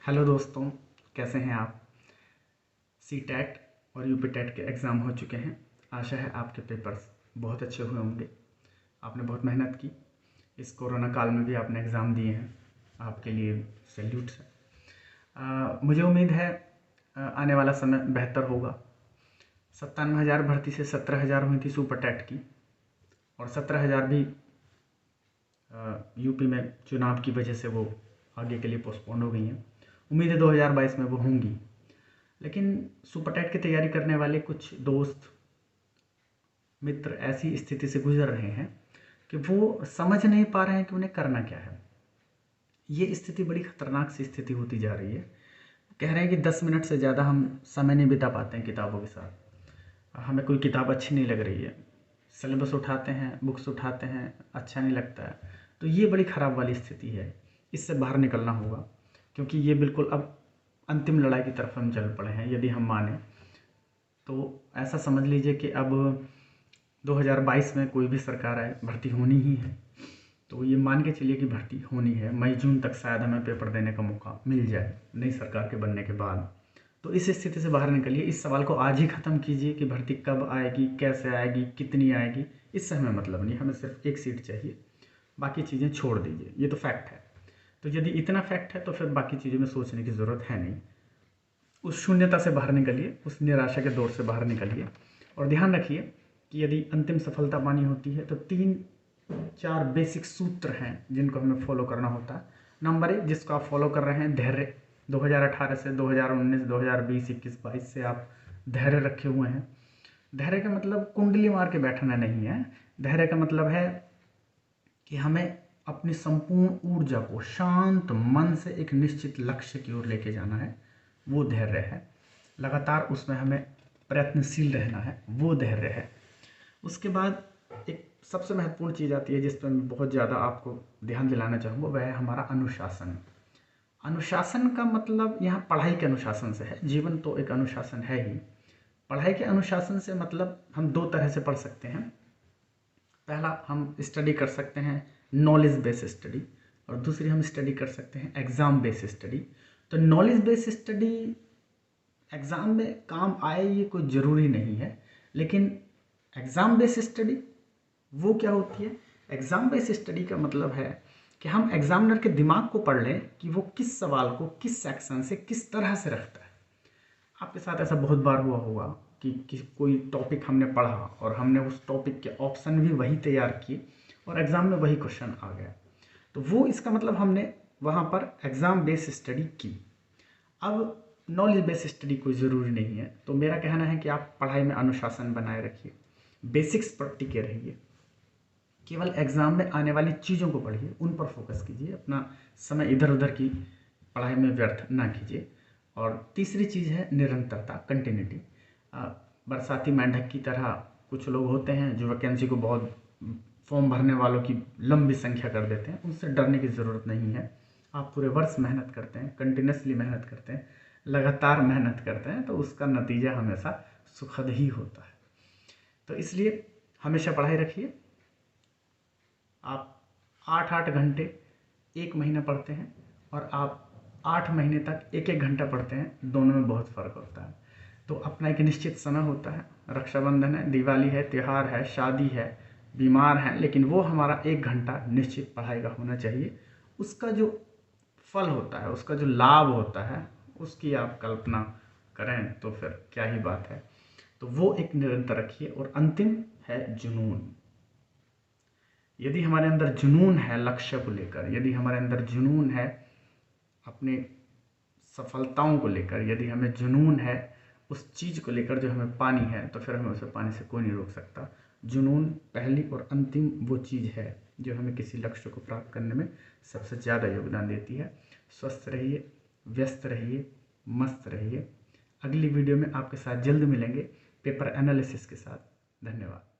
Hello दोस्तों, कैसे हैं आप। सी टेट और यूपी टेट के एग्ज़ाम हो चुके हैं। आशा है आपके पेपर्स बहुत अच्छे हुए होंगे। आपने बहुत मेहनत की, इस कोरोना काल में भी आपने एग्ज़ाम दिए हैं। आपके लिए सैल्यूट्स है। मुझे उम्मीद है आने वाला समय बेहतर होगा। 97,000 भर्ती से 17,000 हुई थी सुपर टेट की, और 17,000 भी यूपी में चुनाव की वजह से वो आगे के लिए पोस्टपोन हो गई हैं। उम्मीद है 2022 में वो होंगी। लेकिन सुपर टेट की तैयारी करने वाले कुछ दोस्त मित्र ऐसी स्थिति से गुजर रहे हैं कि वो समझ नहीं पा रहे हैं कि उन्हें करना क्या है। ये स्थिति बड़ी खतरनाक सी स्थिति होती जा रही है। कह रहे हैं कि 10 मिनट से ज़्यादा हम समय नहीं बिता पाते हैं किताबों के साथ। हमें कोई किताब अच्छी नहीं लग रही है, सिलेबस उठाते हैं, बुक्स उठाते हैं, अच्छा नहीं लगता है। तो ये बड़ी ख़राब वाली स्थिति है। इससे बाहर निकलना होगा, क्योंकि ये बिल्कुल अब अंतिम लड़ाई की तरफ हम चल पड़े हैं। यदि हम माने तो ऐसा समझ लीजिए कि अब 2022 में कोई भी सरकार आए, भर्ती होनी ही है। तो ये मान के चलिए कि भर्ती होनी है। मई जून तक शायद हमें पेपर देने का मौका मिल जाए नई सरकार के बनने के बाद। तो इस स्थिति से बाहर निकलिए। इस सवाल को आज ही ख़त्म कीजिए कि भर्ती कब आएगी, कैसे आएगी, कितनी आएगी। इससे हमें मतलब नहीं, हमें सिर्फ एक सीट चाहिए। बाकी चीज़ें छोड़ दीजिए, ये तो फैक्ट है। तो यदि इतना फैक्ट है तो फिर बाकी चीज़ों में सोचने की ज़रूरत है नहीं। उस शून्यता से बाहर निकलिए, उस निराशा के दौर से बाहर निकलिए, और ध्यान रखिए कि यदि अंतिम सफलता पानी होती है तो 3-4 बेसिक सूत्र हैं जिनको हमें फॉलो करना होता है। नंबर 1, जिसको आप फॉलो कर रहे हैं, धैर्य। 2018 से 2019, 2020, 21, 22 से आप धैर्य रखे हुए हैं। धैर्य का मतलब कुंडली मार के बैठना नहीं है। धैर्य का मतलब है कि हमें अपनी संपूर्ण ऊर्जा को शांत मन से एक निश्चित लक्ष्य की ओर लेके जाना है, वो धैर्य है। लगातार उसमें हमें प्रयत्नशील रहना है, वो धैर्य है। उसके बाद एक सबसे महत्वपूर्ण चीज़ आती है जिस पर मैं बहुत ज़्यादा आपको ध्यान दिलाना चाहूँगा, वह है हमारा अनुशासन। अनुशासन का मतलब यहाँ पढ़ाई के अनुशासन से है। जीवन तो एक अनुशासन है ही। पढ़ाई के अनुशासन से मतलब हम दो तरह से पढ़ सकते हैं। पहला, हम स्टडी कर सकते हैं नॉलेज बेस्ड स्टडी, और दूसरी हम स्टडी कर सकते हैं एग्ज़ाम बेस्ड स्टडी। तो नॉलेज बेस्ड स्टडी एग्ज़ाम में काम आए ये कोई ज़रूरी नहीं है, लेकिन एग्ज़ाम बेस्ड स्टडी वो क्या होती है। एग्ज़ाम बेस्ड स्टडी का मतलब है कि हम एग्जामिनर के दिमाग को पढ़ लें कि वो किस सवाल को किस सेक्शन से किस तरह से रखता है। आपके साथ ऐसा बहुत बार हुआ होगा कि कोई टॉपिक हमने पढ़ा और हमने उस टॉपिक के ऑप्शन भी वही तैयार किए और एग्ज़ाम में वही क्वेश्चन आ गया। तो वो इसका मतलब हमने वहाँ पर एग्ज़ाम बेस्ड स्टडी की। अब नॉलेज बेस्ड स्टडी कोई ज़रूरी नहीं है। तो मेरा कहना है कि आप पढ़ाई में अनुशासन बनाए रखिए, बेसिक्स पर टिके रहिए, केवल एग्ज़ाम में आने वाली चीज़ों को पढ़िए, उन पर फोकस कीजिए, अपना समय इधर उधर की पढ़ाई में व्यर्थ ना कीजिए। और तीसरी चीज़ है निरंतरता, कंटिन्यूटी। बरसाती मेंढक की तरह कुछ लोग होते हैं जो वैकेंसी को बहुत, फॉर्म भरने वालों की लंबी संख्या कर देते हैं। उनसे डरने की ज़रूरत नहीं है। आप पूरे वर्ष मेहनत करते हैं, कंटिन्यूसली मेहनत करते हैं, लगातार मेहनत करते हैं, तो उसका नतीजा हमेशा सुखद ही होता है। तो इसलिए हमेशा पढ़ाई रखिए। आप 8-8 घंटे एक महीना पढ़ते हैं और आप 8 महीने तक 1-1 घंटा पढ़ते हैं, दोनों में बहुत फ़र्क होता है। तो अपना एक निश्चित समय होता है। रक्षाबंधन है, दिवाली है, त्यौहार है, शादी है, बीमार हैं, लेकिन वो हमारा 1 घंटा निश्चित पढ़ाई का होना चाहिए। उसका जो फल होता है, उसका जो लाभ होता है, उसकी आप कल्पना करें तो फिर क्या ही बात है। तो वो एक निरंतर रखिए। और अंतिम है जुनून। यदि हमारे अंदर जुनून है लक्ष्य को लेकर, यदि हमारे अंदर जुनून है अपने सफलताओं को लेकर, यदि हमें जुनून है उस चीज़ को लेकर जो हमें पानी है, तो फिर हमें उसे पाने से कोई नहीं रोक सकता। जुनून पहली और अंतिम वो चीज़ है जो हमें किसी लक्ष्य को प्राप्त करने में सबसे ज़्यादा योगदान देती है। स्वस्थ रहिए, व्यस्त रहिए, मस्त रहिए। अगली वीडियो में आपके साथ जल्द मिलेंगे पेपर एनालिसिस के साथ। धन्यवाद।